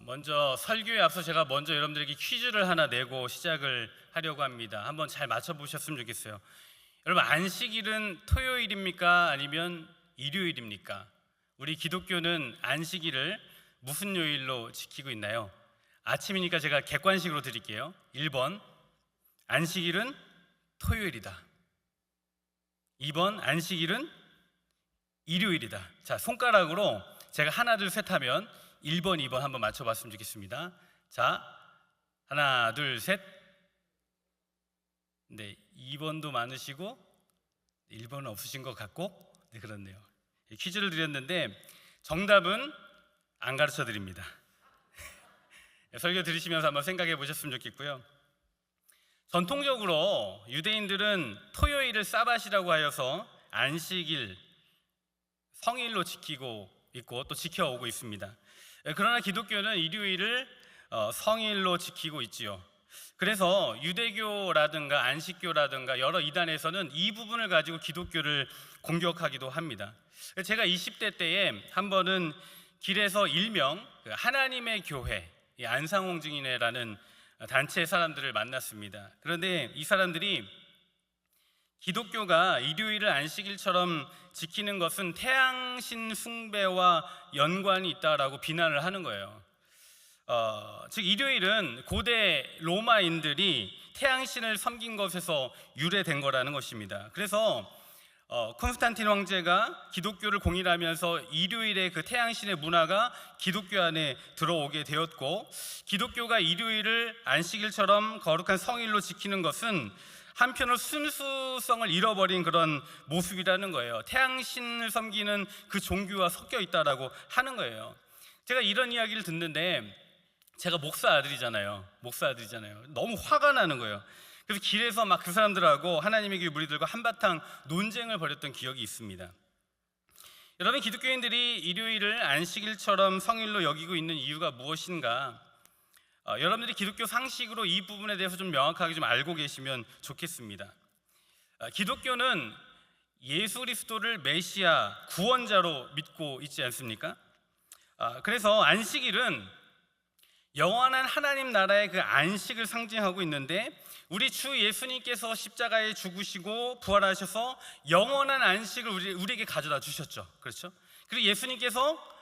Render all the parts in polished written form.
먼저 설교에 앞서 제가 먼저 여러분들에게 퀴즈를 하나 내고 시작을 하려고 합니다. 한번 잘 맞춰보셨으면 좋겠어요. 여러분, 안식일은 토요일입니까? 아니면 일요일입니까? 우리 기독교는 안식일을 무슨 요일로 지키고 있나요? 아침이니까 제가 객관식으로 드릴게요. 1번, 안식일은 토요일이다. 2번, 안식일은 일요일이다. 자, 손가락으로 제가 하나, 둘, 셋 하면 1번, 2번 한번 맞춰봤으면 좋겠습니다. 자, 하나, 둘, 셋. 네, 2번도 많으시고 1번은 없으신 것 같고, 네, 그렇네요. 퀴즈를 드렸는데 정답은 안 가르쳐 드립니다. 설교 들으시면서 한번 생각해 보셨으면 좋겠고요. 전통적으로 유대인들은 토요일을 사밧이라고 하여서 안식일, 성일로 지키고 있고 또 지켜오고 있습니다. 그러나 기독교는 일요일을 성일로 지키고 있지요. 그래서 유대교라든가 안식교라든가 여러 이단에서는 이 부분을 가지고 기독교를 공격하기도 합니다. 제가 20대 때에 한 번은 길에서 일명 하나님의 교회, 안상홍 증인회라는 단체의 사람들을 만났습니다. 그런데 이 사람들이 기독교가 일요일을 안식일처럼 지키는 것은 태양신 숭배와 연관이 있다라고 비난을 하는 거예요. 즉 일요일은 고대 로마인들이 태양신을 섬긴 것에서 유래된 거라는 것입니다. 그래서 콘스탄틴 황제가 기독교를 공인하면서 일요일의 그 태양신의 문화가 기독교 안에 들어오게 되었고, 기독교가 일요일을 안식일처럼 거룩한 성일로 지키는 것은 한편으로 순수성을 잃어버린 그런 모습이라는 거예요. 태양신을 섬기는 그 종교와 섞여 있다라고 하는 거예요. 제가 이런 이야기를 듣는데, 제가 목사 아들이잖아요. 너무 화가 나는 거예요. 그래서 길에서 막 그 사람들하고 하나님의 교회 무리들과 한바탕 논쟁을 벌였던 기억이 있습니다. 여러분, 기독교인들이 일요일을 안식일처럼 성일로 여기고 있는 이유가 무엇인가? 여러분들이 기독교 상식으로 이 부분에 대해서 좀 명확하게 좀 알고 계시면 좋겠습니다. 기독교는 예수 그리스도를 메시아, 구원자로 믿고 있지 않습니까? 그래서 안식일은 영원한 하나님 나라의 그 안식을 상징하고 있는데, 우리 주 예수님께서 십자가에 죽으시고 부활하셔서 영원한 안식을 우리에게 가져다 주셨죠. 그렇죠? 그리고 예수님께서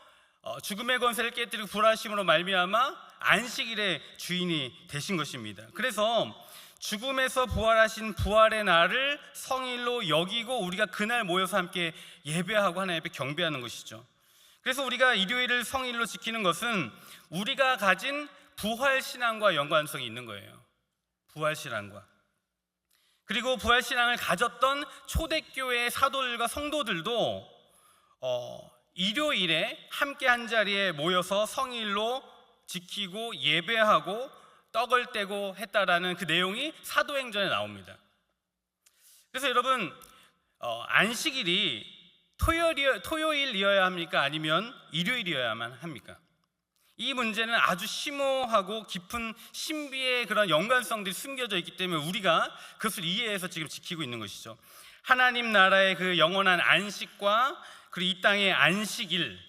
죽음의 권세를 깨뜨리고 부활하심으로 말미암아 안식일의 주인이 되신 것입니다. 그래서 죽음에서 부활하신 부활의 날을 성일로 여기고 우리가 그날 모여서 함께 예배하고 하나님 앞에 경배하는 것이죠. 그래서 우리가 일요일을 성일로 지키는 것은 우리가 가진 부활신앙과 연관성이 있는 거예요. 부활신앙과. 그리고 부활신앙을 가졌던 초대교회의 사도들과 성도들도 일요일에 함께 한 자리에 모여서 성일로 지키고 예배하고 떡을 떼고 했다라는 그 내용이 사도행전에 나옵니다. 그래서 여러분, 안식일이 토요일이어야 합니까? 아니면 일요일이어야만 합니까? 이 문제는 아주 심오하고 깊은 신비의 그런 연관성들이 숨겨져 있기 때문에 우리가 그것을 이해해서 지금 지키고 있는 것이죠. 하나님 나라의 그 영원한 안식과 그리고 이 땅의 안식일,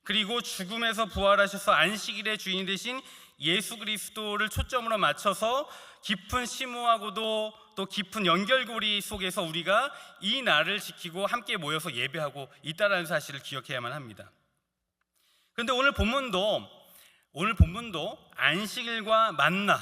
그리고 죽음에서 부활하셔서 안식일의 주인 되신 예수 그리스도를 초점으로 맞춰서 깊은 심오하고도 또 깊은 연결고리 속에서 우리가 이 날을 지키고 함께 모여서 예배하고 있다는 사실을 기억해야만 합니다. 그런데 오늘 본문도 안식일과 만나,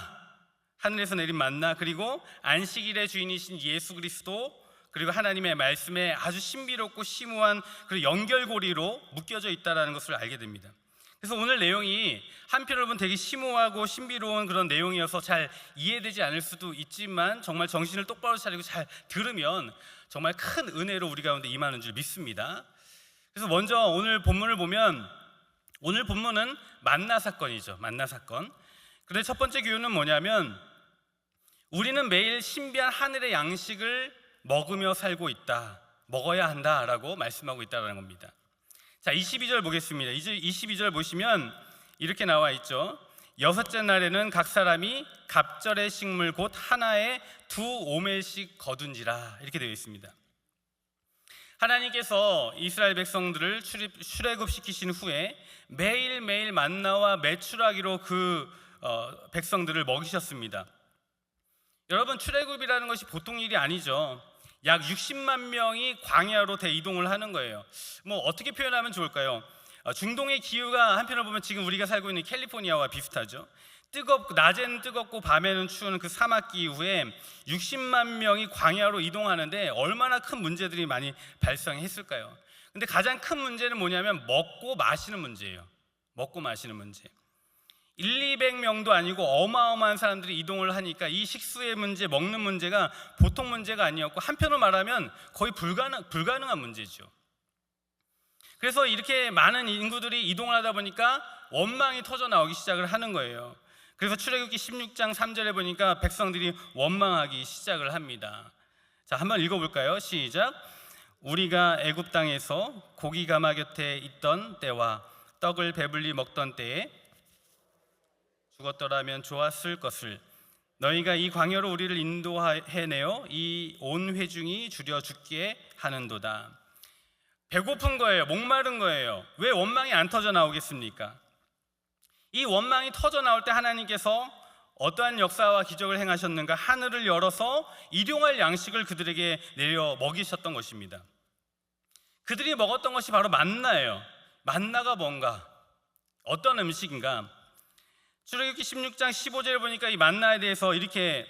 하늘에서 내린 만나, 그리고 안식일의 주인이신 예수 그리스도, 그리고 하나님의 말씀에 아주 신비롭고 심오한 그 연결고리로 묶여져 있다는 것을 알게 됩니다. 그래서 오늘 내용이 한편으로 보면 되게 심오하고 신비로운 그런 내용이어서 잘 이해되지 않을 수도 있지만, 정말 정신을 똑바로 차리고 잘 들으면 정말 큰 은혜로 우리 가운데 임하는 줄 믿습니다. 그래서 먼저 오늘 본문을 보면, 오늘 본문은 만나 사건이죠. 만나 사건. 그런데 첫 번째 교훈은 뭐냐면, 우리는 매일 신비한 하늘의 양식을 먹으며 살고 있다, 먹어야 한다라고 말씀하고 있다는 겁니다. 자, 22절 보겠습니다. 22절 보시면 이렇게 나와 있죠. 여섯째 날에는 각 사람이 갑절의 식물 곧 하나에 2 오멜씩 거둔지라, 이렇게 되어 있습니다. 하나님께서 이스라엘 백성들을 출애굽시키신 후에 매일매일 만나와 메추라기로 그 백성들을 먹이셨습니다. 여러분, 출애굽이라는 것이 보통 일이 아니죠. 약 60만 명이 광야로 대이동을 하는 거예요. 어떻게 표현하면 좋을까요? 중동의 기후가 한편으로 보면 지금 우리가 살고 있는 캘리포니아와 비슷하죠. 낮에는 뜨겁고 밤에는 추운 그 사막 기후에 60만 명이 광야로 이동하는데 얼마나 큰 문제들이 많이 발생했을까요? 근데 가장 큰 문제는 뭐냐면 먹고 마시는 문제예요. 먹고 마시는 문제. 200명도 아니고 어마어마한 사람들이 이동을 하니까 이 식수의 문제, 먹는 문제가 보통 문제가 아니었고, 한편으로 말하면 거의 불가능한 문제죠. 그래서 이렇게 많은 인구들이 이동을 하다 보니까 원망이 터져 나오기 시작을 하는 거예요. 그래서 출애굽기 16장 3절에 보니까 백성들이 원망하기 시작을 합니다. 자, 한번 읽어볼까요? 시작. 우리가 애굽 땅에서 고기 가마 곁에 있던 때와 떡을 배불리 먹던 때에 죽었더라면 좋았을 것을, 너희가 이 광야로 우리를 인도해내어 이 온 회중이 줄여 죽게 하는도다. 배고픈 거예요. 목마른 거예요. 왜 원망이 안 터져 나오겠습니까? 이 원망이 터져 나올 때 하나님께서 어떠한 역사와 기적을 행하셨는가? 하늘을 열어서 일용할 양식을 그들에게 내려 먹이셨던 것입니다. 그들이 먹었던 것이 바로 만나예요. 만나가 뭔가? 어떤 음식인가? 출애굽기 16장 15절에 보니까 이 만나에 대해서 이렇게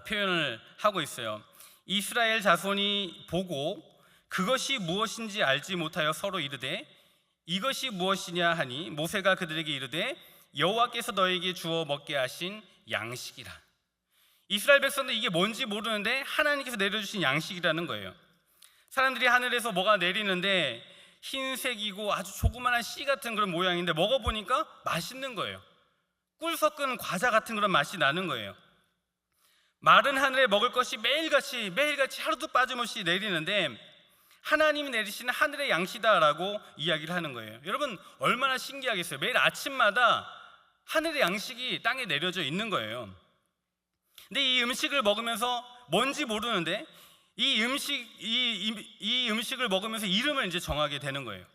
표현을 하고 있어요. 이스라엘 자손이 보고 그것이 무엇인지 알지 못하여 서로 이르되 이것이 무엇이냐 하니 모세가 그들에게 이르되 여호와께서 너에게 주어 먹게 하신 양식이라. 이스라엘 백성들 이게 뭔지 모르는데 하나님께서 내려주신 양식이라는 거예요. 사람들이 하늘에서 뭐가 내리는데 흰색이고 아주 조그만한 씨 같은 그런 모양인데 먹어보니까 맛있는 거예요. 꿀 섞은 과자 같은 그런 맛이 나는 거예요. 마른 하늘에 먹을 것이 매일같이 하루도 빠짐없이 내리는데 하나님이 내리시는 하늘의 양식이다라고 이야기를 하는 거예요. 여러분, 얼마나 신기하겠어요. 매일 아침마다 하늘의 양식이 땅에 내려져 있는 거예요. 근데 이 음식을 먹으면서 뭔지 모르는데 이 음식을 먹으면서 이름을 이제 정하게 되는 거예요.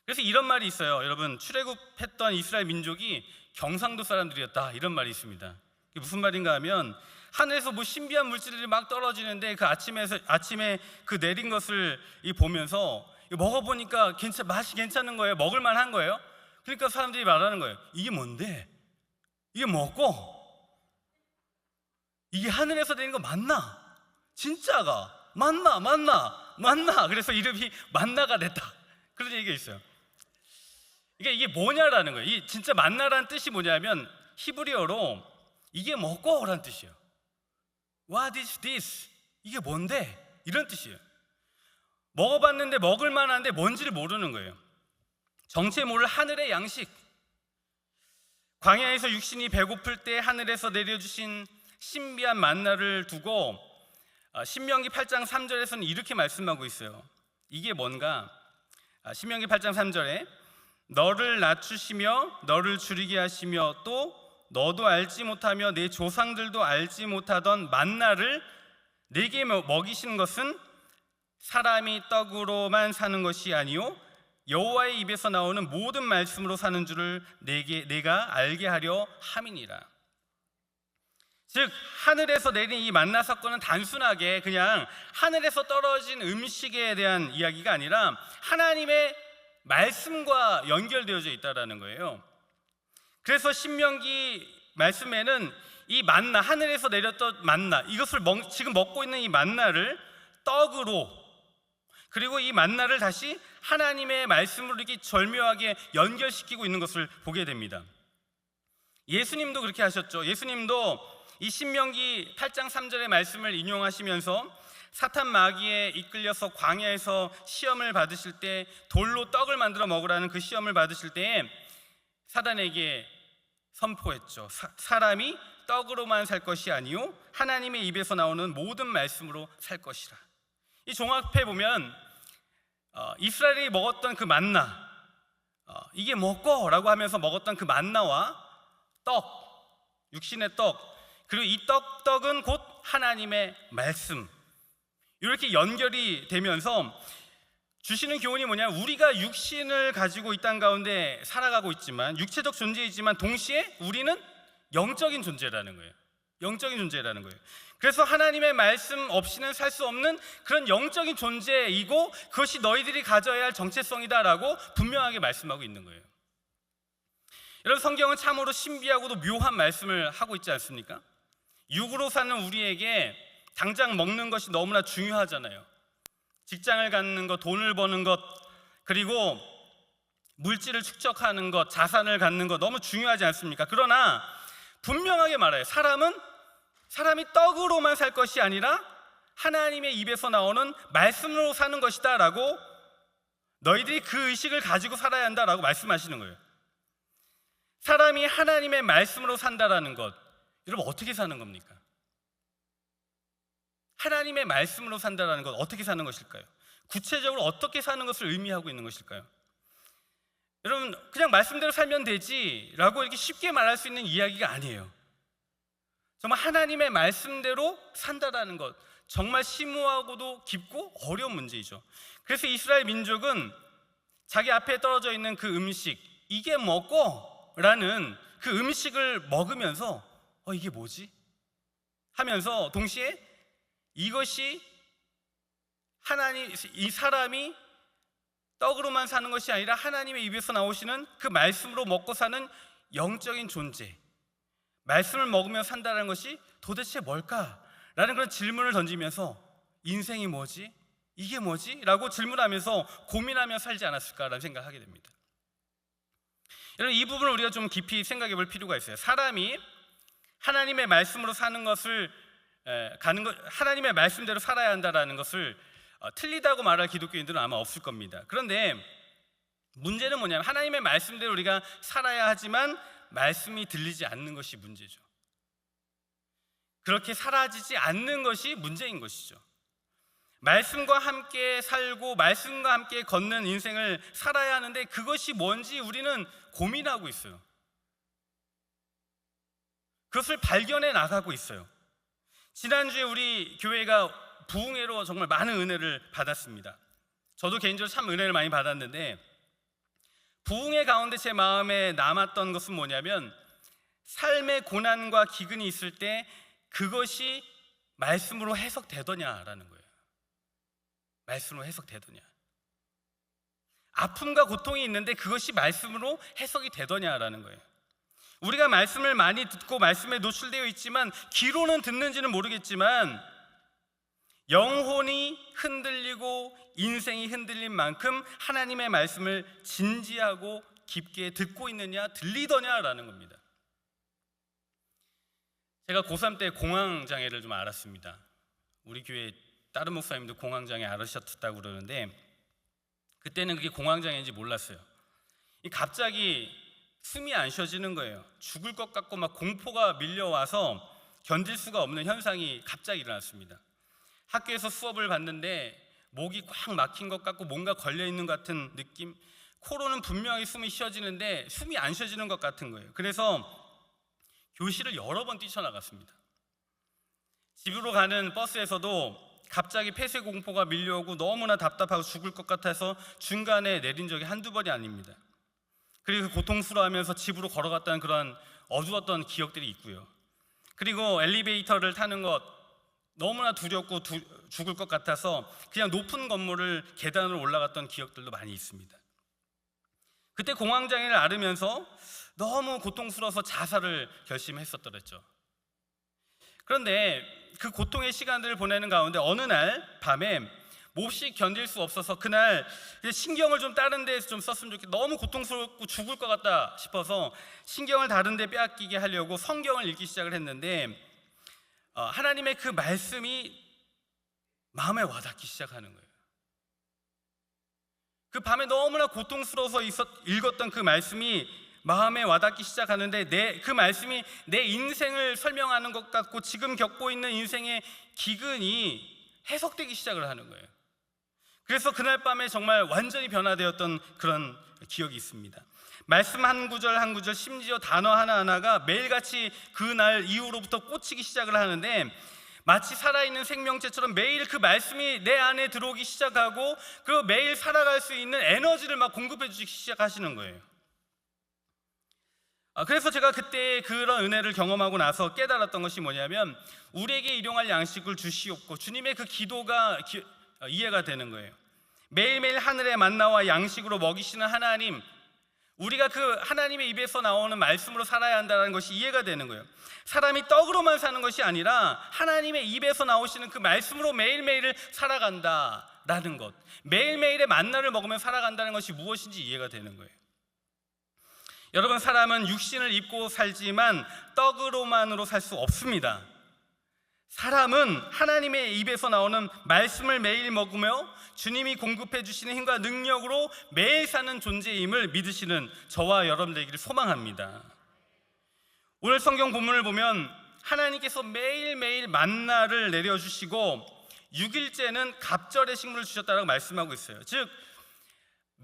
그래서 이런 말이 있어요. 여러분, 출애굽했던 이스라엘 민족이 경상도 사람들이었다, 이런 말이 있습니다. 그게 무슨 말인가 하면 하늘에서 신비한 물질들이 막 떨어지는데 그 아침에 그 내린 것을 보면서 먹어보니까 맛이 괜찮은 거예요. 먹을만한 거예요. 그러니까 사람들이 말하는 거예요. 이게 뭔데? 이게 먹고 이게 하늘에서 내린 거 맞나? 진짜가 맞나? 그래서 이름이 만나가 됐다, 그런 얘기가 있어요. 이게 뭐냐라는 거예요. 이 진짜 만나라는 뜻이 뭐냐면 히브리어로 이게 먹고라는 뜻이에요. What is this? 이게 뭔데? 이런 뜻이에요. 먹어봤는데 먹을만한데 뭔지를 모르는 거예요. 정체 모를 하늘의 양식. 광야에서 육신이 배고플 때 하늘에서 내려주신 신비한 만나를 두고 신명기 8장 3절에서는 이렇게 말씀하고 있어요. 이게 뭔가? 신명기 8장 3절에 너를 낮추시며 너를 줄이게 하시며 또 너도 알지 못하며 내 조상들도 알지 못하던 만나를 내게 먹이시는 것은 사람이 떡으로만 사는 것이 아니요 여호와의 입에서 나오는 모든 말씀으로 사는 줄을 내가 알게 하려 함이니라. 즉 하늘에서 내린 이 만나 사건은 단순하게 그냥 하늘에서 떨어진 음식에 대한 이야기가 아니라 하나님의 말씀과 연결되어져 있다라는 거예요. 그래서 신명기 말씀에는 이 만나, 하늘에서 내렸던 만나, 이것을 지금 먹고 있는 이 만나를 떡으로, 그리고 이 만나를 다시 하나님의 말씀으로 이렇게 절묘하게 연결시키고 있는 것을 보게 됩니다. 예수님도 그렇게 하셨죠. 예수님도 이 신명기 8장 3절의 말씀을 인용하시면서 사탄 마귀에 이끌려서 광야에서 시험을 받으실 때 돌로 떡을 만들어 먹으라는 그 시험을 받으실 때에 사단에게 선포했죠. 사람이 떡으로만 살 것이 아니요 하나님의 입에서 나오는 모든 말씀으로 살 것이라. 이 종합해 보면 이스라엘이 먹었던 그 만나, 이게 먹고라고 하면서 먹었던 그 만나와 떡, 육신의 떡, 그리고 이 떡은 곧 하나님의 말씀, 이렇게 연결이 되면서 주시는 교훈이 뭐냐, 우리가 육신을 가지고 이 땅 가운데 살아가고 있지만, 육체적 존재이지만 동시에 우리는 영적인 존재라는 거예요. 영적인 존재라는 거예요. 그래서 하나님의 말씀 없이는 살 수 없는 그런 영적인 존재이고, 그것이 너희들이 가져야 할 정체성이다라고 분명하게 말씀하고 있는 거예요. 여러분, 성경은 참으로 신비하고도 묘한 말씀을 하고 있지 않습니까? 육으로 사는 우리에게 당장 먹는 것이 너무나 중요하잖아요. 직장을 갖는 것, 돈을 버는 것, 그리고 물질을 축적하는 것, 자산을 갖는 것 너무 중요하지 않습니까? 그러나 분명하게 말해요. 사람이 떡으로만 살 것이 아니라 하나님의 입에서 나오는 말씀으로 사는 것이다 라고, 너희들이 그 의식을 가지고 살아야 한다라고 말씀하시는 거예요. 사람이 하나님의 말씀으로 산다라는 것, 여러분 어떻게 사는 겁니까? 하나님의 말씀으로 산다라는 것 어떻게 사는 것일까요? 구체적으로 어떻게 사는 것을 의미하고 있는 것일까요? 여러분, 그냥 말씀대로 살면 되지라고 이렇게 쉽게 말할 수 있는 이야기가 아니에요. 정말 하나님의 말씀대로 산다라는 것, 정말 심오하고도 깊고 어려운 문제이죠. 그래서 이스라엘 민족은 자기 앞에 떨어져 있는 그 음식, 이게 먹고 라는 그 음식을 먹으면서 이게 뭐지? 하면서 동시에 이것이 이 사람이 떡으로만 사는 것이 아니라 하나님의 입에서 나오시는 그 말씀으로 먹고 사는 영적인 존재, 말씀을 먹으며 산다는 것이 도대체 뭘까라는 그런 질문을 던지면서 인생이 뭐지? 이게 뭐지? 라고 질문하면서 고민하며 살지 않았을까라는 생각을 하게 됩니다. 여러분, 이 부분을 우리가 좀 깊이 생각해 볼 필요가 있어요. 사람이 하나님의 말씀으로 사는 것을 하나님의 말씀대로 살아야 한다라는 것을 틀리다고 말할 기독교인들은 아마 없을 겁니다. 그런데 문제는 뭐냐면, 하나님의 말씀대로 우리가 살아야 하지만 말씀이 들리지 않는 것이 문제죠. 그렇게 사라지지 않는 것이 문제인 것이죠. 말씀과 함께 살고 말씀과 함께 걷는 인생을 살아야 하는데, 그것이 뭔지 우리는 고민하고 있어요. 그것을 발견해 나가고 있어요. 지난주에 우리 교회가 부흥회로 정말 많은 은혜를 받았습니다. 저도 개인적으로 참 은혜를 많이 받았는데, 부흥회 가운데 제 마음에 남았던 것은 뭐냐면, 삶의 고난과 기근이 있을 때 그것이 말씀으로 해석되더냐라는 거예요. 말씀으로 해석되더냐. 아픔과 고통이 있는데 그것이 말씀으로 해석이 되더냐라는 거예요. 우리가 말씀을 많이 듣고 말씀에 노출되어 있지만, 귀로는 듣는지는 모르겠지만 영혼이 흔들리고 인생이 흔들린 만큼 하나님의 말씀을 진지하고 깊게 듣고 있느냐, 들리더냐라는 겁니다. 제가 고3 때 공황장애를 좀 앓았습니다. 우리 교회 다른 목사님도 공황장애 앓으셨다고 그러는데, 그때는 그게 공황장애인지 몰랐어요. 갑자기 숨이 안 쉬어지는 거예요. 죽을 것 같고 막 공포가 밀려와서 견딜 수가 없는 현상이 갑자기 일어났습니다. 학교에서 수업을 받는데 목이 꽉 막힌 것 같고 뭔가 걸려있는 것 같은 느낌, 코로는 분명히 숨이 쉬어지는데 숨이 안 쉬어지는 것 같은 거예요. 그래서 교실을 여러 번 뛰쳐나갔습니다. 집으로 가는 버스에서도 갑자기 폐쇄 공포가 밀려오고 너무나 답답하고 죽을 것 같아서 중간에 내린 적이 한두 번이 아닙니다. 그리고 고통스러워하면서 집으로 걸어갔다는 그런 어두웠던 기억들이 있고요. 그리고 엘리베이터를 타는 것 너무나 두렵고 죽을 것 같아서 그냥 높은 건물을 계단으로 올라갔던 기억들도 많이 있습니다. 그때 공황장애를 앓으면서 너무 고통스러워서 자살을 결심했었더랬죠. 그런데 그 고통의 시간들을 보내는 가운데 어느 날 밤에 몹시 견딜 수 없어서 그날 신경을 좀 다른 데에서 좀 썼으면 좋겠다, 너무 고통스럽고 죽을 것 같다 싶어서 신경을 다른 데 빼앗기게 하려고 성경을 읽기 시작을 했는데, 하나님의 그 말씀이 마음에 와닿기 시작하는 거예요. 그 밤에 너무나 고통스러워서 읽었던 그 말씀이 마음에 와닿기 시작하는데, 그 말씀이 내 인생을 설명하는 것 같고 지금 겪고 있는 인생의 기근이 해석되기 시작을 하는 거예요. 그래서 그날 밤에 정말 완전히 변화되었던 그런 기억이 있습니다. 말씀 한 구절 한 구절, 심지어 단어 하나하나가 매일같이 그날 이후로부터 꽂히기 시작을 하는데, 마치 살아있는 생명체처럼 매일 그 말씀이 내 안에 들어오기 시작하고 그 매일 살아갈 수 있는 에너지를 막 공급해 주시기 시작하시는 거예요. 그래서 제가 그때 그런 은혜를 경험하고 나서 깨달았던 것이 뭐냐면, 우리에게 일용할 양식을 주시옵고, 주님의 그 기도가 이해가 되는 거예요. 매일매일 하늘의 만나와 양식으로 먹이시는 하나님, 우리가 그 하나님의 입에서 나오는 말씀으로 살아야 한다는 것이 이해가 되는 거예요. 사람이 떡으로만 사는 것이 아니라 하나님의 입에서 나오시는 그 말씀으로 매일매일을 살아간다라는 것, 매일매일의 만나를 먹으며 살아간다는 것이 무엇인지 이해가 되는 거예요. 여러분, 사람은 육신을 입고 살지만 떡으로만으로 살 수 없습니다. 사람은 하나님의 입에서 나오는 말씀을 매일 먹으며 주님이 공급해 주시는 힘과 능력으로 매일 사는 존재임을 믿으시는 저와 여러분 되기를 소망합니다. 오늘 성경 본문을 보면 하나님께서 매일매일 만나를 내려주시고 6일째는 갑절의 식물을 주셨다고 말씀하고 있어요. 즉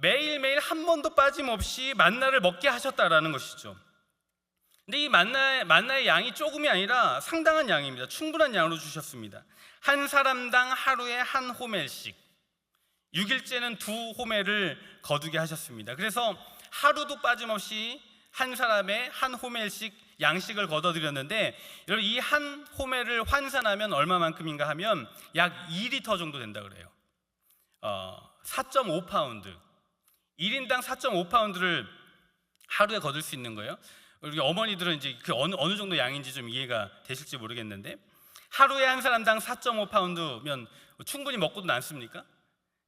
매일매일 한 번도 빠짐없이 만나를 먹게 하셨다라는 것이죠. 근데 이 만나의 양이 조금이 아니라 상당한 양입니다. 충분한 양으로 주셨습니다. 한 사람당 하루에 한 호멜씩, 6일째는 2호멜을 거두게 하셨습니다. 그래서 하루도 빠짐없이 한 사람의 한 호멜씩 양식을 거둬들였는데, 여러분 이 한 호멜을 환산하면 얼마만큼인가 하면 약 2리터 정도 된다 그래요. 4.5파운드, 1인당 4.5파운드를 하루에 거둘 수 있는 거예요. 우리 어머니들은 이제 그 어느 정도 양인지 좀 이해가 되실지 모르겠는데, 하루에 한 사람당 4.5파운드면 충분히 먹고도 남습니까?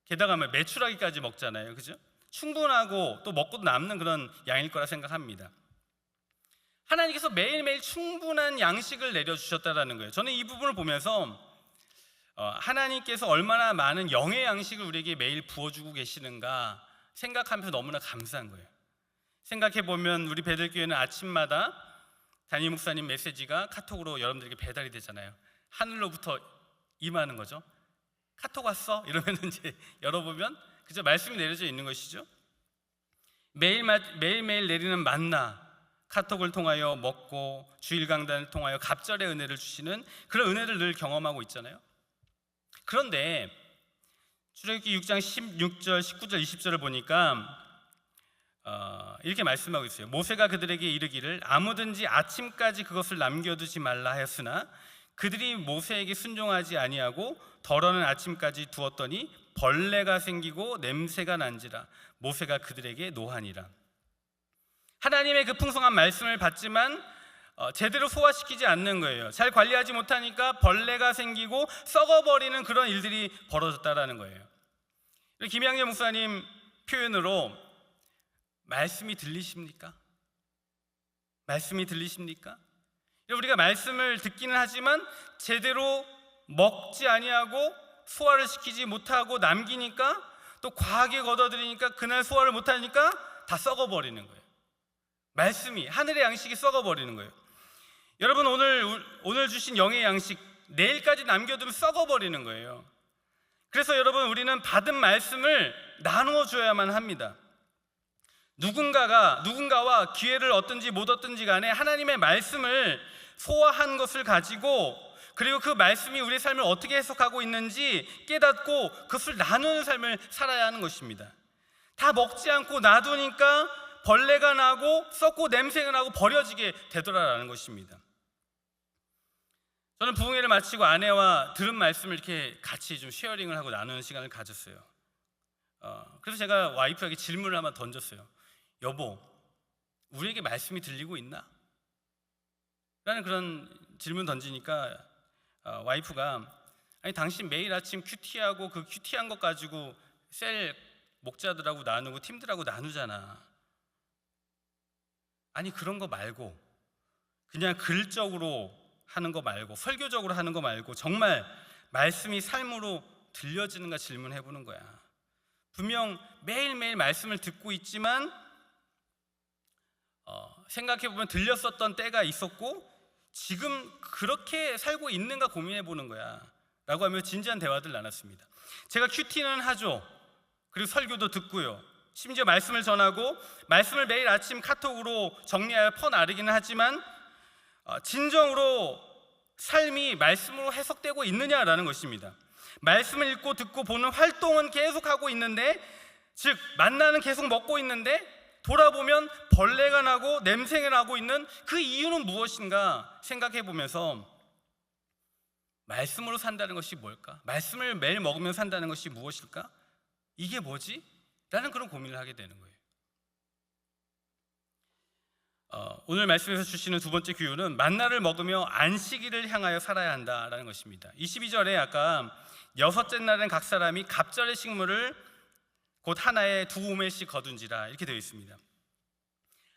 게다가 메추라기까지 먹잖아요, 그죠? 충분하고 또 먹고도 남는 그런 양일 거라 생각합니다. 하나님께서 매일매일 충분한 양식을 내려주셨다는 거예요. 저는 이 부분을 보면서 하나님께서 얼마나 많은 영의 양식을 우리에게 매일 부어주고 계시는가 생각하면서 너무나 감사한 거예요. 생각해보면 우리 베들교회는 아침마다 담임 목사님 메시지가 카톡으로 여러분들에게 배달이 되잖아요. 하늘로부터 임하는 거죠. 카톡 왔어? 이러면 이제 열어보면 그저 말씀이 내려져 있는 것이죠. 매일매일 내리는 만나, 카톡을 통하여 먹고 주일 강단을 통하여 갑절의 은혜를 주시는 그런 은혜를 늘 경험하고 있잖아요. 그런데 출애굽기 6장 16절, 19절, 20절을 보니까 이렇게 말씀하고 있어요. 모세가 그들에게 이르기를 아무든지 아침까지 그것을 남겨두지 말라 하였으나 그들이 모세에게 순종하지 아니하고 덜어는 아침까지 두었더니 벌레가 생기고 냄새가 난지라 모세가 그들에게 노하니라. 하나님의 그 풍성한 말씀을 받지만 제대로 소화시키지 않는 거예요. 잘 관리하지 못하니까 벌레가 생기고 썩어버리는 그런 일들이 벌어졌다라는 거예요. 김양재 목사님 표현으로 말씀이 들리십니까? 말씀이 들리십니까? 우리가 말씀을 듣기는 하지만 제대로 먹지 아니하고 소화를 시키지 못하고 남기니까 또 과하게 걷어들이니까 그날 소화를 못하니까 다 썩어버리는 거예요. 말씀이, 하늘의 양식이 썩어버리는 거예요. 여러분 오늘 주신 영의 양식 내일까지 남겨두면 썩어버리는 거예요. 그래서 여러분 우리는 받은 말씀을 나누어 줘야만 합니다. 누군가와 기회를 얻든지 못 얻든지 간에 하나님의 말씀을 소화한 것을 가지고 그리고 그 말씀이 우리의 삶을 어떻게 해석하고 있는지 깨닫고 그것을 나누는 삶을 살아야 하는 것입니다. 다 먹지 않고 놔두니까 벌레가 나고 썩고 냄새가 나고 버려지게 되더라라는 것입니다. 저는 부흥회를 마치고 아내와 들은 말씀을 이렇게 같이 좀 쉐어링을 하고 나누는 시간을 가졌어요. 그래서 제가 와이프에게 질문을 한번 던졌어요. 여보, 우리에게 말씀이 들리고 있나? 라는 그런 질문 던지니까 와이프가 아니 당신 매일 아침 큐티하고 그 큐티한 것 가지고 셀 목자들하고 나누고 팀들하고 나누잖아. 아니 그런 거 말고 그냥 글적으로 하는 거 말고 설교적으로 하는 거 말고 정말 말씀이 삶으로 들려지는가 질문해보는 거야. 분명 매일매일 말씀을 듣고 있지만 생각해보면 들렸었던 때가 있었고 지금 그렇게 살고 있는가 고민해보는 거야 라고 하며 진지한 대화들을 나눴습니다. 제가 큐티는 하죠. 그리고 설교도 듣고요. 심지어 말씀을 전하고 말씀을 매일 아침 카톡으로 정리하여 퍼나르기는 하지만 진정으로 삶이 말씀으로 해석되고 있느냐라는 것입니다. 말씀을 읽고 듣고 보는 활동은 계속하고 있는데, 즉 만나는 계속 먹고 있는데 돌아보면 벌레가 나고 냄새가 나고 있는 그 이유는 무엇인가 생각해 보면서 말씀으로 산다는 것이 뭘까? 말씀을 매일 먹으면 산다는 것이 무엇일까? 이게 뭐지? 라는 그런 고민을 하게 되는 거예요. 오늘 말씀에서 주시는 두 번째 교훈은 만나를 먹으며 안식일을 향하여 살아야 한다라는 것입니다. 22절에 아까 여섯째 날엔 각 사람이 갑절의 식물을 곧 하나에 2호멜씩 거둔지라 이렇게 되어 있습니다.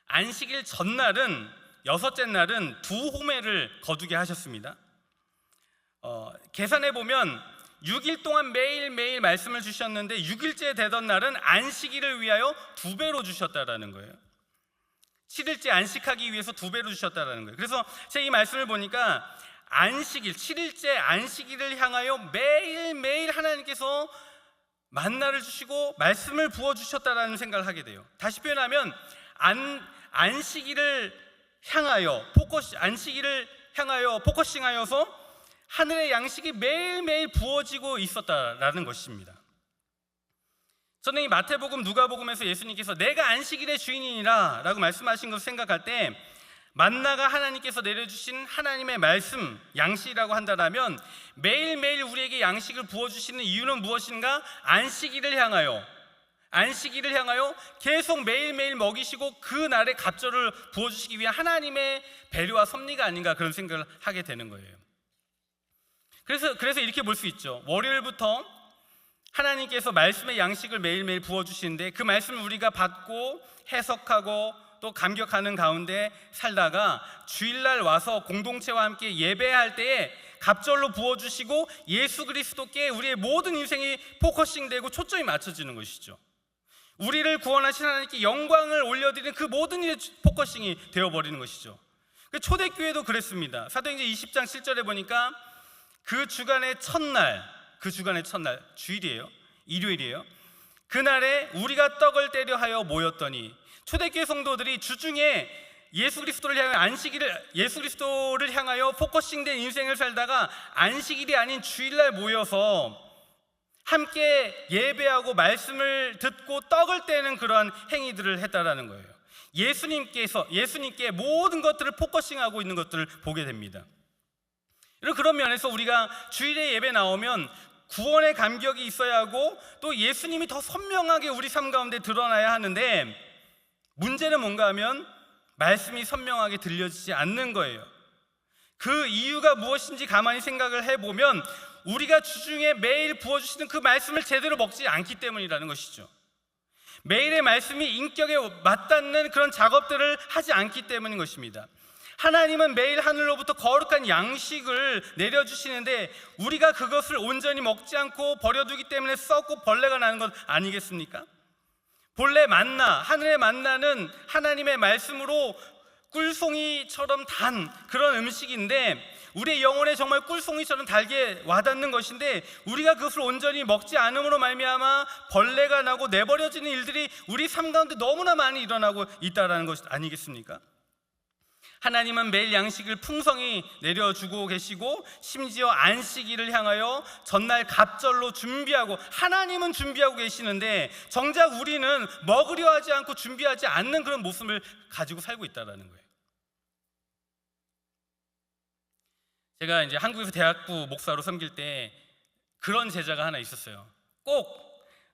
안식일 전날은, 여섯째 날은 2호멜을 거두게 하셨습니다. 계산해 보면 6일 동안 매일매일 말씀을 주셨는데 6일째 되던 날은 안식일을 위하여 2배로 주셨다라는 거예요. 7일째 안식하기 위해서 2배로 주셨다라는 거예요. 그래서 제가 이 말씀을 보니까 안식일, 7일째 안식일을 향하여 매일매일 하나님께서 만나를 주시고 말씀을 부어주셨다라는 생각을 하게 돼요. 다시 표현하면 안식일을 향하여 포커싱하여서 하늘의 양식이 매일매일 부어지고 있었다라는 것입니다. 저는 이 마태복음, 누가복음에서 예수님께서 내가 안식일의 주인이니라 라고 말씀하신 것을 생각할 때, 만나가 하나님께서 내려주신 하나님의 말씀, 양식이라고 한다면 매일매일 우리에게 양식을 부어주시는 이유는 무엇인가? 안식일을 향하여 계속 매일매일 먹이시고 그 날의 갑절을 부어주시기 위한 하나님의 배려와 섭리가 아닌가, 그런 생각을 하게 되는 거예요. 그래서 이렇게 볼 수 있죠. 월요일부터 하나님께서 말씀의 양식을 매일매일 부어주시는데 그 말씀을 우리가 받고 해석하고 또 감격하는 가운데 살다가 주일날 와서 공동체와 함께 예배할 때에 갑절로 부어주시고 예수 그리스도께 우리의 모든 인생이 포커싱되고 초점이 맞춰지는 것이죠. 우리를 구원하신 하나님께 영광을 올려드리는 그 모든 일에 포커싱이 되어버리는 것이죠. 초대교회도 그랬습니다. 사도행전 20장 7절에 보니까 그 주간의 첫날, 주일이에요, 일요일이에요. 그날에 우리가 떡을 떼려 하여 모였더니, 초대교회 성도들이 주중에 예수 그리스도를 향하여 포커싱된 인생을 살다가 안식일이 아닌 주일날 모여서 함께 예배하고 말씀을 듣고 떡을 떼는 그러한 행위들을 했다라는 거예요. 예수님께 모든 것들을 포커싱하고 있는 것들을 보게 됩니다. 그런 면에서 우리가 주일에 예배 나오면 구원의 감격이 있어야 하고 또 예수님이 더 선명하게 우리 삶 가운데 드러나야 하는데, 문제는 뭔가 하면 말씀이 선명하게 들려지지 않는 거예요. 그 이유가 무엇인지 가만히 생각을 해보면 우리가 주중에 매일 부어주시는 그 말씀을 제대로 먹지 않기 때문이라는 것이죠. 매일의 말씀이 인격에 맞닿는 그런 작업들을 하지 않기 때문인 것입니다. 하나님은 매일 하늘로부터 거룩한 양식을 내려주시는데 우리가 그것을 온전히 먹지 않고 버려두기 때문에 썩고 벌레가 나는 것 아니겠습니까? 본래 만나, 하늘의 만나는 하나님의 말씀으로 꿀송이처럼 단 그런 음식인데, 우리의 영혼에 정말 꿀송이처럼 달게 와닿는 것인데, 우리가 그것을 온전히 먹지 않음으로 말미암아 벌레가 나고 내버려지는 일들이 우리 삶 가운데 너무나 많이 일어나고 있다는 것 아니겠습니까? 하나님은 매일 양식을 풍성히 내려주고 계시고, 심지어 안식일을 향하여 전날 갑절로 준비하고, 하나님은 준비하고 계시는데 정작 우리는 먹으려 하지 않고 준비하지 않는 그런 모습을 가지고 살고 있다는 거예요. 제가 이제 한국에서 대학부 목사로 섬길 때 그런 제자가 하나 있었어요. 꼭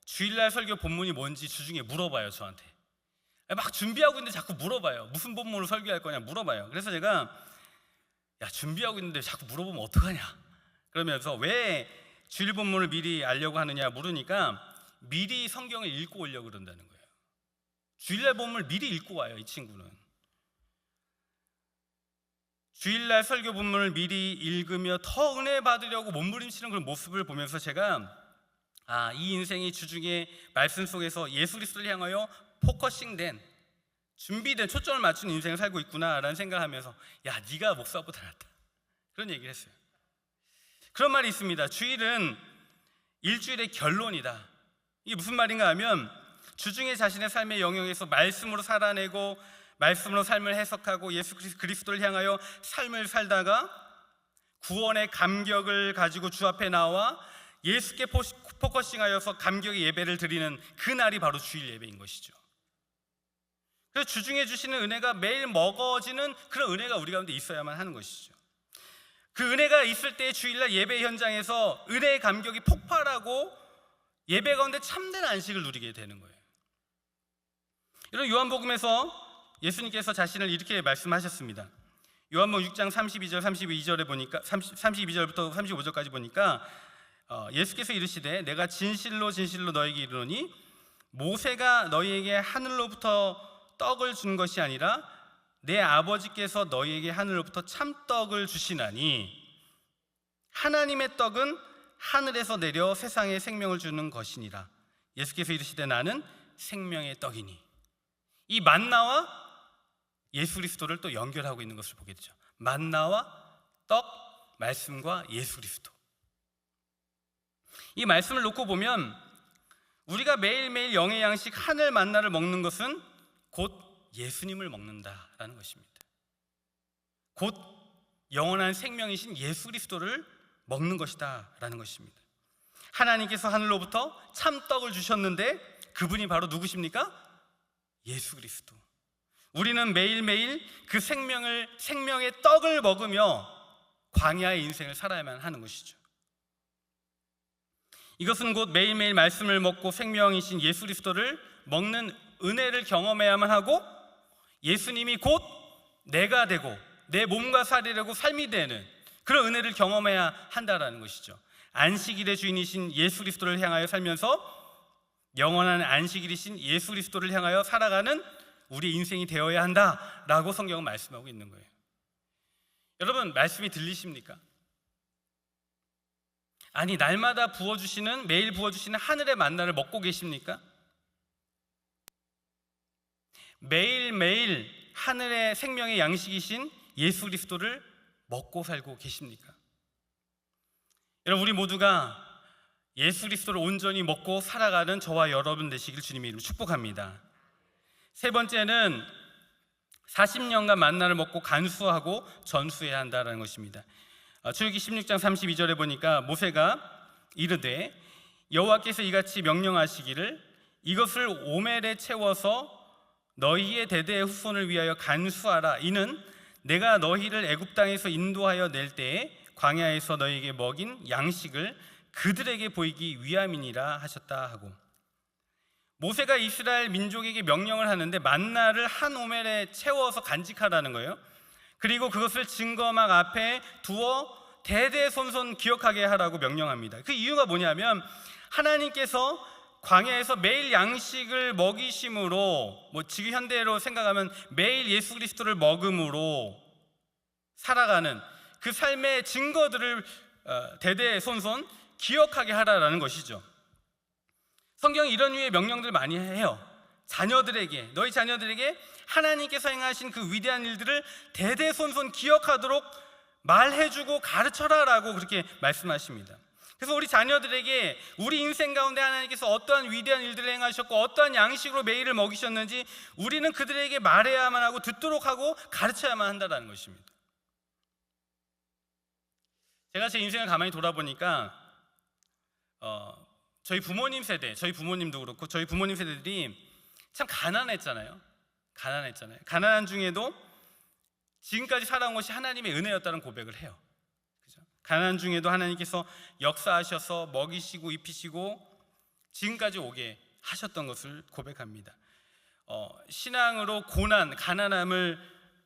주일날 설교 본문이 뭔지 주중에 물어봐요, 저한테. 막 준비하고 있는데 자꾸 물어봐요. 무슨 본문을 설교할 거냐 물어봐요. 그래서 제가 준비하고 있는데 자꾸 물어보면 어떡하냐, 그러면서 왜 주일 본문을 미리 알려고 하느냐 물으니까 미리 성경을 읽고 오려고 그런다는 거예요. 주일날 본문을 미리 읽고 와요, 이 친구는. 주일날 설교 본문을 미리 읽으며 더 은혜 받으려고 몸부림치는 그런 모습을 보면서 제가 이 인생이 주중에 말씀 속에서 예수 그리스도를 향하여 포커싱된, 준비된, 초점을 맞춘 인생을 살고 있구나라는 생각을 하면서 네가 목사보다 낫다, 그런 얘기를 했어요. 그런 말이 있습니다. 주일은 일주일의 결론이다. 이게 무슨 말인가 하면, 주중에 자신의 삶의 영역에서 말씀으로 살아내고 말씀으로 삶을 해석하고 예수 그리스도를 향하여 삶을 살다가 구원의 감격을 가지고 주 앞에 나와 예수께 포커싱하여서 감격의 예배를 드리는 그 날이 바로 주일 예배인 것이죠. 그래서 주중에 주시는 은혜가 매일 먹어지는 그런 은혜가 우리 가운데 있어야만 하는 것이죠. 그 은혜가 있을 때 주일날 예배 현장에서 은혜의 감격이 폭발하고 예배 가운데 참된 안식을 누리게 되는 거예요. 이런 요한복음에서 예수님께서 자신을 이렇게 말씀하셨습니다. 요한복음 6장 32절 32절에 보니까 32절부터 35절까지 보니까 예수께서 이르시되 내가 진실로 진실로 너에게 이르노니 모세가 너희에게 하늘로부터 떡을 준 것이 아니라 내 아버지께서 너희에게 하늘로부터 참떡을 주시나니 하나님의 떡은 하늘에서 내려 세상에 생명을 주는 것이니라. 예수께서 이르시되 나는 생명의 떡이니. 이 만나와 예수 그리스도를 또 연결하고 있는 것을 보게 되죠. 만나와 떡, 말씀과 예수 그리스도. 이 말씀을 놓고 보면 우리가 매일매일 영의 양식 하늘 만나를 먹는 것은 곧 예수님을 먹는다라는 것입니다. 곧 영원한 생명이신 예수 그리스도를 먹는 것이다 라는 것입니다. 하나님께서 하늘로부터 참떡을 주셨는데 그분이 바로 누구십니까? 예수 그리스도. 우리는 매일매일 그 생명의 떡을 먹으며 광야의 인생을 살아야만 하는 것이죠. 이것은 곧 매일매일 말씀을 먹고 생명이신 예수 그리스도를 먹는 은혜를 경험해야만 하고 예수님이 곧 내가 되고 내 몸과 살이 되고 삶이 되는 그런 은혜를 경험해야 한다라는 것이죠. 안식일의 주인이신 예수 그리스도를 향하여 살면서 영원한 안식일이신 예수 그리스도를 향하여 살아가는 우리 인생이 되어야 한다라고 성경은 말씀하고 있는 거예요. 여러분, 말씀이 들리십니까? 아니, 날마다 부어주시는, 매일 부어주시는 하늘의 만나를 먹고 계십니까? 매일매일 하늘의 생명의 양식이신 예수 그리스도를 먹고 살고 계십니까? 여러분, 우리 모두가 예수 그리스도를 온전히 먹고 살아가는 저와 여러분 되시길 주님의 이름으로 축복합니다. 세 번째는 40년간 만나를 먹고 간수하고 전수해야 한다는 것입니다. 출애굽기 16장 32절에 보니까 모세가 이르되 여호와께서 이같이 명령하시기를 이것을 오멜에 채워서 너희의 대대의 후손을 위하여 간수하라. 이는 내가 너희를 애굽 땅에서 인도하여 낼 때에 광야에서 너희에게 먹인 양식을 그들에게 보이기 위함이니라 하셨다 하고, 모세가 이스라엘 민족에게 명령을 하는데 만나를 한 오멜에 채워서 간직하라는 거예요. 그리고 그것을 증거막 앞에 두어 대대손손 기억하게 하라고 명령합니다. 그 이유가 뭐냐면 하나님께서 광야에서 매일 양식을 먹이심으로, 지금 현대로 생각하면 매일 예수 그리스도를 먹음으로 살아가는 그 삶의 증거들을 대대손손 기억하게 하라라는 것이죠. 성경이 이런 류의 명령들 많이 해요. 자녀들에게, 너희 자녀들에게 하나님께서 행하신 그 위대한 일들을 대대손손 기억하도록 말해주고 가르쳐라라고 그렇게 말씀하십니다. 그래서 우리 자녀들에게 우리 인생 가운데 하나님께서 어떠한 위대한 일들을 행하셨고 어떠한 양식으로 매일을 먹이셨는지 우리는 그들에게 말해야만 하고 듣도록 하고 가르쳐야만 한다는 것입니다. 제가 제 인생을 가만히 돌아보니까 저희 부모님 세대, 저희 부모님도 그렇고 저희 부모님 세대들이 참 가난했잖아요. 가난한 중에도 지금까지 살아온 것이 하나님의 은혜였다는 고백을 해요. 그죠? 가난 중에도 하나님께서 역사하셔서 먹이시고 입히시고 지금까지 오게 하셨던 것을 고백합니다. 신앙으로 고난, 가난함을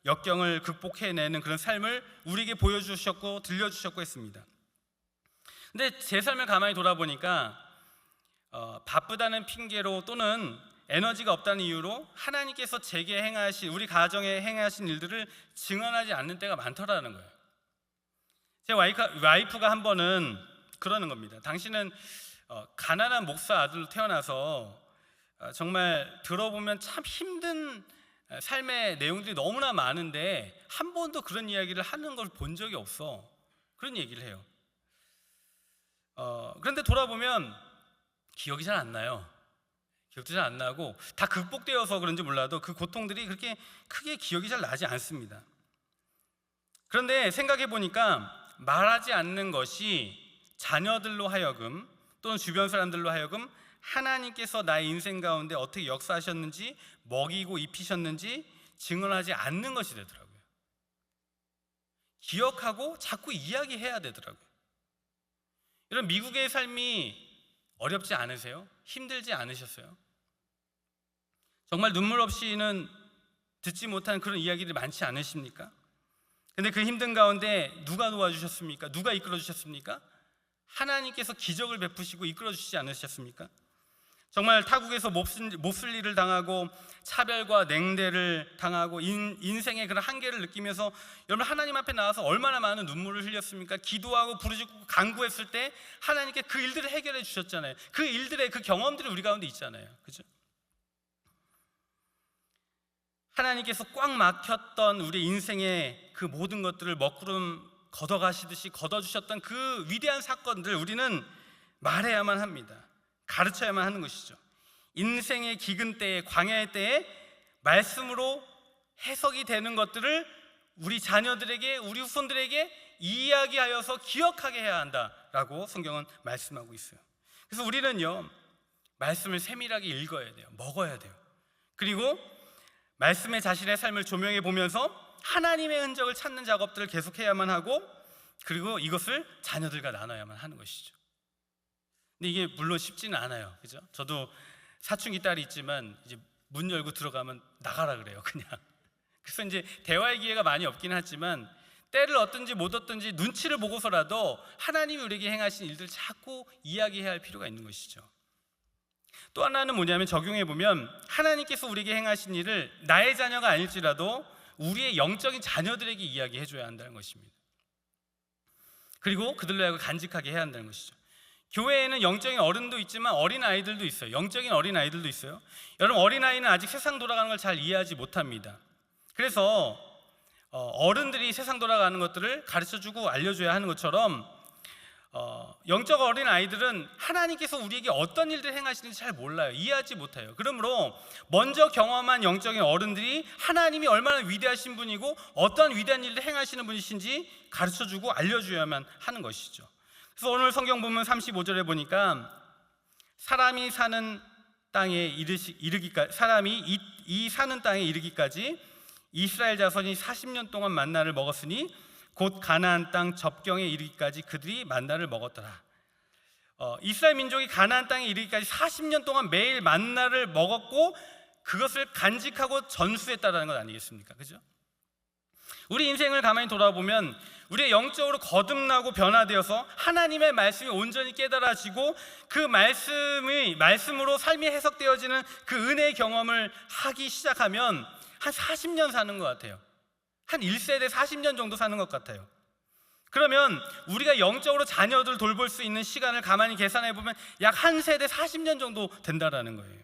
역경을 극복해내는 그런 삶을 우리에게 보여주셨고 들려주셨고 했습니다. 근데 제 삶을 가만히 돌아보니까 바쁘다는 핑계로 또는 에너지가 없다는 이유로 하나님께서 제게 행하신, 우리 가정에 행하신 일들을 증언하지 않는 때가 많더라는 거예요. 제 와이프가 한 번은 그러는 겁니다. 당신은 가난한 목사 아들로 태어나서 정말 들어보면 참 힘든 삶의 내용들이 너무나 많은데 한 번도 그런 이야기를 하는 걸 본 적이 없어. 그런 얘기를 해요. 그런데 돌아보면 기억이 잘 안 나요. 기억도 잘 안 나고 다 극복되어서 그런지 몰라도 그 고통들이 그렇게 크게 기억이 잘 나지 않습니다. 그런데 생각해 보니까 말하지 않는 것이 자녀들로 하여금 또는 주변 사람들로 하여금 하나님께서 나의 인생 가운데 어떻게 역사하셨는지, 먹이고 입히셨는지 증언하지 않는 것이 되더라고요. 기억하고 자꾸 이야기해야 되더라고요. 이런 미국의 삶이 어렵지 않으세요? 힘들지 않으셨어요? 정말 눈물 없이는 듣지 못한 그런 이야기들이 많지 않으십니까? 근데 그 힘든 가운데 누가 도와주셨습니까? 누가 이끌어 주셨습니까? 하나님께서 기적을 베푸시고 이끌어 주시지 않으셨습니까? 정말 타국에서 몹쓸 일을 당하고 차별과 냉대를 당하고 인생의 그런 한계를 느끼면서 여러분 하나님 앞에 나와서 얼마나 많은 눈물을 흘렸습니까? 기도하고 부르짖고 간구했을 때 하나님께 그 일들을 해결해 주셨잖아요. 그 일들의 그 경험들이 우리 가운데 있잖아요. 그죠? 하나님께서 꽉 막혔던 우리 인생의 그 모든 것들을 먹구름 걷어가시듯이 걷어주셨던 그 위대한 사건들 우리는 말해야만 합니다. 가르쳐야만 하는 것이죠. 인생의 기근 때에, 광야의 때에 말씀으로 해석이 되는 것들을 우리 자녀들에게, 우리 후손들에게 이야기하여서 기억하게 해야 한다라고 성경은 말씀하고 있어요. 그래서 우리는요, 말씀을 세밀하게 읽어야 돼요. 먹어야 돼요. 그리고 말씀에 자신의 삶을 조명해 보면서 하나님의 흔적을 찾는 작업들을 계속해야만 하고, 그리고 이것을 자녀들과 나눠야만 하는 것이죠. 근데 이게 물론 쉽지는 않아요. 그죠? 저도 사춘기 딸이 있지만 이제 문 열고 들어가면 나가라 그래요, 그냥. 그래서 이제 대화의 기회가 많이 없긴 하지만 때를 얻든지 못 얻든지 눈치를 보고서라도 하나님이 우리에게 행하신 일들 자꾸 이야기해야 할 필요가 있는 것이죠. 또 하나는 뭐냐면, 적용해 보면 하나님께서 우리에게 행하신 일을 나의 자녀가 아닐지라도 우리의 영적인 자녀들에게 이야기해 줘야 한다는 것입니다. 그리고 그들로 하여금 간직하게 해야 한다는 것이죠. 교회에는 영적인 어른도 있지만 어린아이들도 있어요. 영적인 어린아이들도 있어요. 여러분, 어린아이는 아직 세상 돌아가는 걸 잘 이해하지 못합니다. 그래서 어른들이 세상 돌아가는 것들을 가르쳐주고 알려줘야 하는 것처럼 영적 어린아이들은 하나님께서 우리에게 어떤 일들을 행하시는지 잘 몰라요. 이해하지 못해요. 그러므로 먼저 경험한 영적인 어른들이 하나님이 얼마나 위대하신 분이고 어떤 위대한 일을 행하시는 분이신지 가르쳐주고 알려줘야만 하는 것이죠. 그래서 오늘 성경 보면 35절에 보니까 사람이 사는 땅에 이르기까지, 사람이 이 사는 땅에 이르기까지 이스라엘 자손이 40년 동안 만나를 먹었으니 곧 가나안 땅 접경에 이르기까지 그들이 만나를 먹었더라. 이스라엘 민족이 가나안 땅에 이르기까지 40년 동안 매일 만나를 먹었고 그것을 간직하고 전수했다는 것 아니겠습니까? 그죠? 우리 인생을 가만히 돌아보면 우리의 영적으로 거듭나고 변화되어서 하나님의 말씀이 온전히 깨달아지고 그 말씀으로 삶이 해석되어지는 그 은혜의 경험을 하기 시작하면 한 40년 사는 것 같아요. 한 1세대 40년 정도 사는 것 같아요. 그러면 우리가 영적으로 자녀들 돌볼 수 있는 시간을 가만히 계산해 보면 약 한 세대 40년 정도 된다라는 거예요.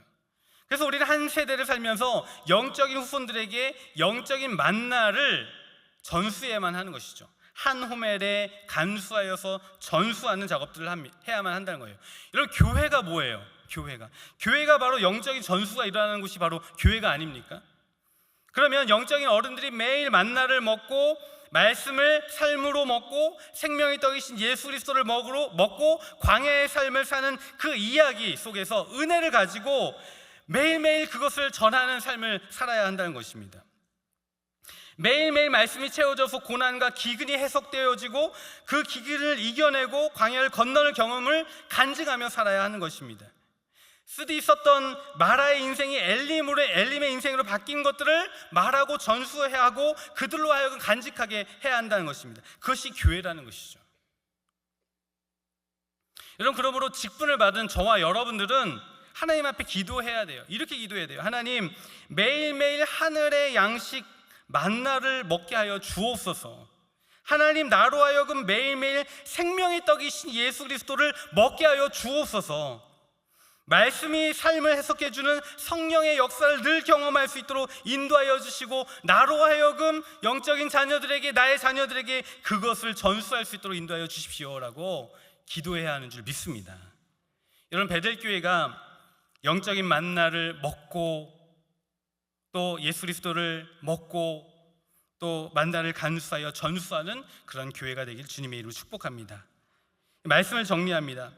그래서 우리는 한 세대를 살면서 영적인 후손들에게 영적인 만나를 전수해야만 하는 것이죠. 한 호멜에 간수하여서 전수하는 작업들을 해야만 한다는 거예요. 여러분, 교회가 뭐예요? 교회가 바로 영적인 전수가 일어나는 곳이 바로 교회가 아닙니까? 그러면 영적인 어른들이 매일 만나를 먹고 말씀을 삶으로 먹고 생명의 떡이신 예수 그리스도를 먹고 광야의 삶을 사는 그 이야기 속에서 은혜를 가지고 매일매일 그것을 전하는 삶을 살아야 한다는 것입니다. 매일매일 말씀이 채워져서 고난과 기근이 해석되어지고 그 기근을 이겨내고 광야를 건너는 경험을 간직하며 살아야 하는 것입니다. 쓰디 있었던 마라의 인생이 엘림의 인생으로 바뀐 것들을 말하고 전수해야 하고 그들로 하여금 간직하게 해야 한다는 것입니다. 그것이 교회라는 것이죠. 여러분, 그러므로 직분을 받은 저와 여러분들은 하나님 앞에 기도해야 돼요. 이렇게 기도해야 돼요. 하나님, 매일매일 하늘의 양식 만나를 먹게 하여 주옵소서. 하나님, 나로 하여금 매일매일 생명의 떡이신 예수 그리스도를 먹게 하여 주옵소서. 말씀이 삶을 해석해주는 성령의 역사를 늘 경험할 수 있도록 인도하여 주시고 나로 하여금 영적인 자녀들에게, 나의 자녀들에게 그것을 전수할 수 있도록 인도하여 주십시오라고 기도해야 하는 줄 믿습니다. 여러분, 베델교회가 영적인 만나를 먹고 또 예수 그리스도를 먹고 또 만나를 간수하여 전수하는 그런 교회가 되길 주님의 이름으로 축복합니다. 말씀을 정리합니다.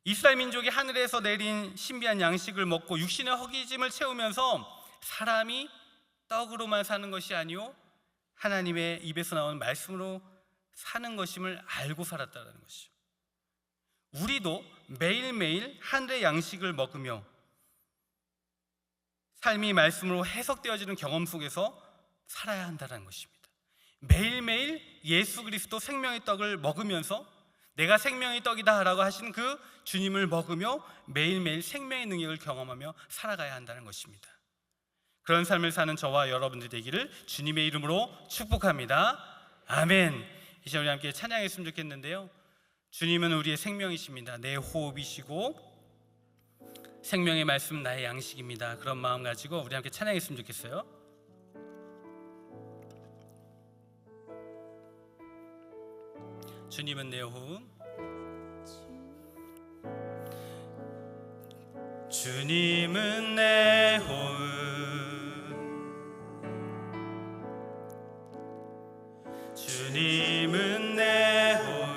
이스라엘 민족이 하늘에서 내린 신비한 양식을 먹고 육신의 허기짐을 채우면서 사람이 떡으로만 사는 것이 아니요 하나님의 입에서 나오는 말씀으로 사는 것임을 알고 살았다는 것이죠. 우리도 매일매일 하늘의 양식을 먹으며 삶이 말씀으로 해석되어지는 경험 속에서 살아야 한다는 것입니다. 매일매일 예수 그리스도 생명의 떡을 먹으면서 내가 생명의 떡이다 라고 하시는 그 주님을 먹으며 매일매일 생명의 능력을 경험하며 살아가야 한다는 것입니다. 그런 삶을 사는 저와 여러분들 되기를 주님의 이름으로 축복합니다. 아멘. 이제 우리 함께 찬양했으면 좋겠는데요, 주님은 우리의 생명이십니다. 내 호흡이시고 생명의 말씀 나의 양식입니다. 그런 마음 가지고 우리 함께 찬양했으면 좋겠어요. 주님은 내 호흡, 주님은 내 호흡, 주님은 내 호흡,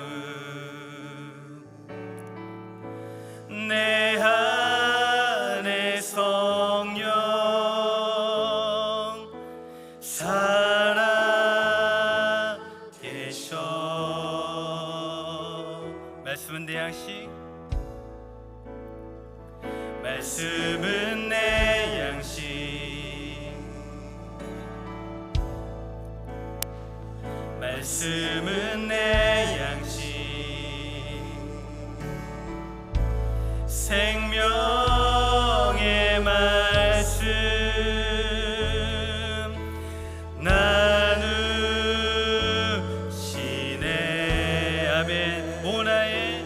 내 안에 성령 살아 계셔. 말씀은 내 양식, 말씀은 내 양식, 말씀은 내 양식, 생명의 말씀 나누시네. 아멘. 오 나의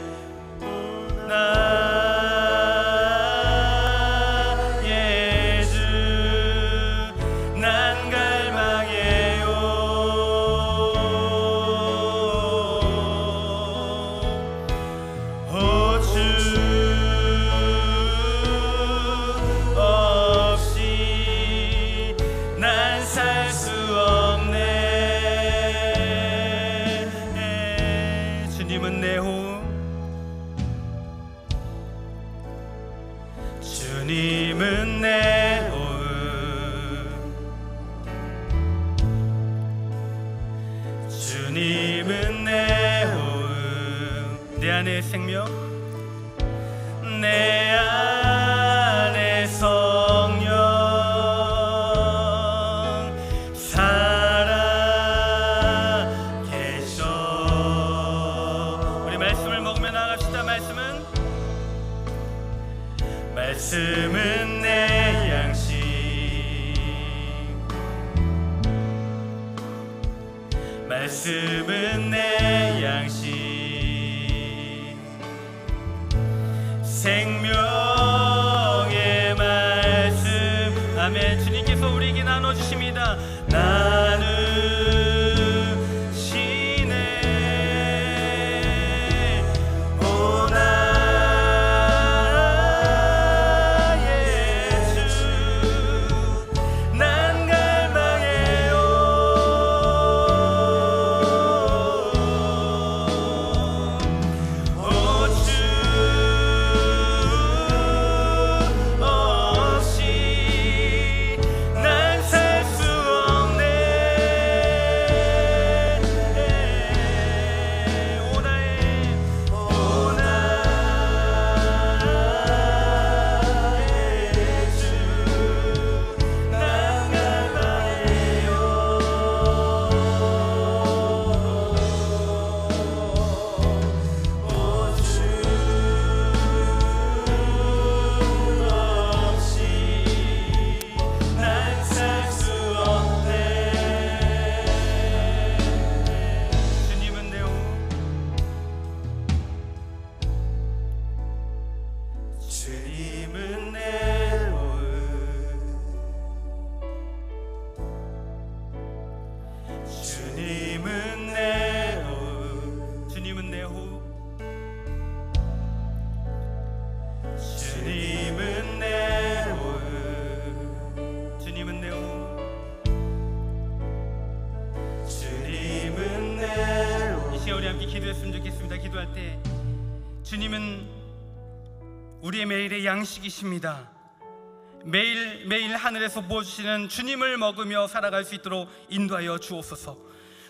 주, 난 갈망해요. 오 주 없이 난 살 수 없네. 주님은 내 호흡, 주님은 내 호흡, 주님은 내 호흡, 내 안에 생명, 내 안에 성령 살아 계셔. 우리 말씀을 먹으며 나갑시다. 말씀은 내 양식, 말씀은 내 양식, 생명의 말씀. 아멘. 주님께서 우리에게 나눠주십니다. 나누시네. 오 나의 주, 난 갈망해요. 오 주 기도했으면 좋겠습니다. 기도할 때 주님은 우리의 매일의 양식이십니다. 매일 하늘에서 부어주시는 주님을 먹으며 살아갈 수 있도록 인도하여 주옵소서.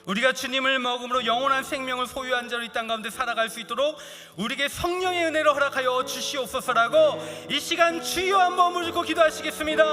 우리가 주님을 먹음으로 영원한 생명을 소유한 자로 이 땅 가운데 살아갈 수 있도록 우리에게 성령의 은혜를 허락하여 주시옵소서라고 이 시간 주여 한번 물고 기도하시겠습니다.